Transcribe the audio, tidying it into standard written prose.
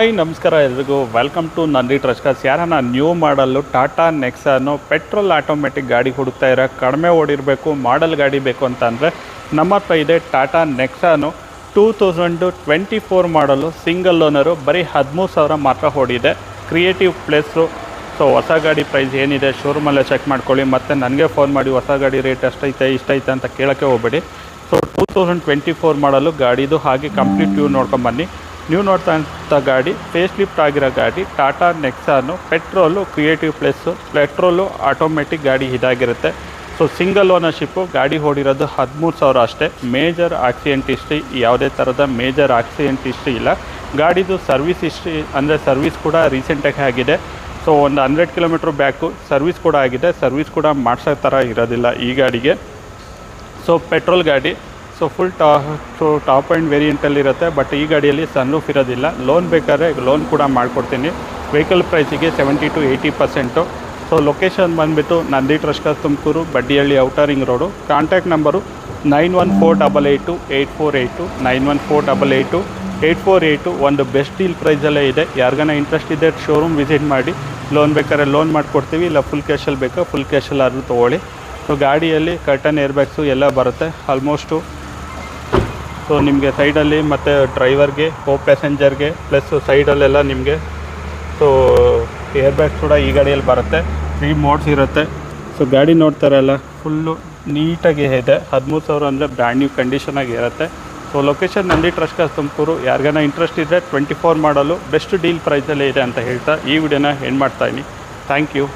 Hi ನಮಸ್ಕಾರ ಎಲ್ರಿಗೂ welcome to Nandi ಟ್ರಸ್ಕರ್ಸ್. ಯಾರನ್ನ ನ್ಯೂ ಮಾಡಲ್ಲು ಟಾಟಾ ನೆಕ್ಸಾನು ಪೆಟ್ರೋಲ್ ಆಟೋಮೆಟಿಕ್ ಗಾಡಿ ಹುಡುಕ್ತಾ ಇರೋ, ಕಡಿಮೆ ಓಡಿರಬೇಕು, ಮಾಡಲ್ ಗಾಡಿ ಬೇಕು ಅಂತ ಅಂದರೆ ನಮ್ಮ ಹತ್ರ ಇದೆ ಟಾಟಾ ನೆಕ್ಸಾನು 2024 ಮಾಡಲು ಸಿಂಗಲ್ ಓನರು, ಬರೀ 13,000 ಮಾತ್ರ ಓಡಿದೆ. Creative place. ಸೊ ಹೊಸ ಗಾಡಿ ಪ್ರೈಸ್ ಏನಿದೆ ಶೋರೂಮಲ್ಲೇ ಚೆಕ್ ಮಾಡ್ಕೊಳ್ಳಿ. ಮತ್ತು ನನಗೆ ಫೋನ್ ಮಾಡಿ ಹೊಸ ಗಾಡಿ ರೇಟ್ ಎಷ್ಟೈತೆ ಇಷ್ಟೈತೆ ಅಂತ ಕೇಳೋಕ್ಕೆ ಹೋಗಬೇಡಿ. ಸೊ 2024 ಮಾಡಲು ಗಾಡಿದು, ಹಾಗೆ ಕಂಪ್ಲೀಟ್ ವ್ಯೂ ನೋಡ್ಕೊಂಬನ್ನಿ. ನೀವು ನೋಡ್ತಾ ಇದ್ದ ಗಾಡಿ ಫೇಸ್ ಲಿಫ್ಟ್ ಆಗಿರೋ ಗಾಡಿ Tata Nexon petrol, creative plus, petrol automatic ಗಾಡಿ ಇದಾಗಿರುತ್ತೆ. ಸೊ ಸಿಂಗಲ್ ಓನರ್ಶಿಪ್ಪು, ಗಾಡಿ ಓಡಿರೋದು 13,000 ಅಷ್ಟೇ. ಮೇಜರ್ ಆಕ್ಸಿಡೆಂಟ್ ಹಿಸ್ಟ್ರಿ, ಯಾವುದೇ ಥರದ ಮೇಜರ್ ಆಕ್ಸಿಡೆಂಟ್ ಹಿಸ್ಟ್ರಿ ಇಲ್ಲ. ಗಾಡಿದು ಸರ್ವಿಸ್ ಹಿಸ್ಟ್ರಿ ಅಂದರೆ ಸರ್ವಿಸ್ ಕೂಡ ರೀಸೆಂಟಾಗಿ ಆಗಿದೆ. ಸೊ ಒಂದು 100 ಕಿಲೋಮೀಟ್ರ್ ಬ್ಯಾಕು ಸರ್ವಿಸ್ ಕೂಡ ಆಗಿದೆ. ಸರ್ವಿಸ್ ಕೂಡ ಮಾಡ್ಸೋ ಥರ ಇರೋದಿಲ್ಲ ಈ ಗಾಡಿಗೆ. ಸೊ ಪೆಟ್ರೋಲ್ ಗಾಡಿ, ಸೊ ಫುಲ್ ಟಾಪ್ ಆ್ಯಂಡ್ ವೇರಿಯಂಟಲ್ಲಿರುತ್ತೆ. ಬಟ್ ಈ ಗಾಡಿಯಲ್ಲಿ ಸನ್ರೂಫ್ ಇರೋದಿಲ್ಲ. ಲೋನ್ ಬೇಕಾದ್ರೆ ಲೋನ್ ಕೂಡ ಮಾಡಿಕೊಡ್ತೀನಿ. ವೆಹಿಕಲ್ ಪ್ರೈಸಿಗೆ 70 to 80%. ಸೊ ಲೊಕೇಶನ್ ಬಂದುಬಿಟ್ಟು ನಂದಿ ಟ್ರಸ್ಕರ್ಸ್, Tumakuru, Baddihalli, outer ring road. Contact number 9148288482 9148288482. ಒಂದು ಬೆಸ್ಟ್ ಡೀಲ್ ಪ್ರೈಸಲ್ಲೇ ಇದೆ. ಯಾರಿಗಾನ ಇಂಟ್ರೆಸ್ಟ್ ಇದೆ ಶೋರೂಮ್ ವಿಸಿಟ್ ಮಾಡಿ. ಲೋನ್ ಬೇಕಾದ್ರೆ ಲೋನ್ ಮಾಡಿಕೊಡ್ತೀವಿ, ಇಲ್ಲ ಫುಲ್ ಕ್ಯಾಶಲ್ಲಿ ಬೇಕಾ ಫುಲ್ ಕ್ಯಾಶಲ್ಲಾದರೂ ತೊಗೊಳ್ಳಿ. ಸೊ ಗಾಡಿಯಲ್ಲಿ ಕರ್ಟನ್ ಏರ್ಬ್ಯಾಗ್ಸು ಎಲ್ಲ ಬರುತ್ತೆ ಆಲ್ಮೋಸ್ಟು. ಸೊ ನಿಮಗೆ ಸೈಡಲ್ಲಿ ಮತ್ತು ಡ್ರೈವರ್ಗೆ, ಕೋ ಪ್ಯಾಸೆಂಜರ್ಗೆ ಪ್ಲಸ್ ಸೈಡಲ್ಲೆಲ್ಲ ನಿಮಗೆ ಸೊ ಏರ್ಬ್ಯಾಗ್ಸ್ ಕೂಡ ಈ ಗಾಡಿಯಲ್ಲಿ ಬರುತ್ತೆ. 3 ಮೋಡ್ಸ್ ಇರುತ್ತೆ. ಸೊ ಗಾಡಿ ನೋಡ್ತಾರಲ್ಲ ಫುಲ್ಲು ನೀಟಾಗಿ ಇದೆ. 13,000 ಅಂದರೆ ಬ್ರ್ಯಾಂಡ್ ನ್ಯೂ ಕಂಡೀಷನಾಗಿ ಇರುತ್ತೆ. ಸೊ ಲೊಕೇಶನ್ ನಂದಿ ಟ್ರಸ್ಕರ್ಸ್, ತುಮಕೂರು. ಯಾರಿಗಾನ ಇಂಟ್ರೆಸ್ಟ್ ಇದ್ದರೆ 24 ಮಾಡಲು ಬೆಸ್ಟ್ ಡೀಲ್ ಪ್ರೈಸಲ್ಲೇ ಇದೆ ಅಂತ ಹೇಳ್ತಾ ಈ ವಿಡಿಯೋನ ಎಂಡ್ ಮಾಡ್ತಾಯಿನಿ. Thank you.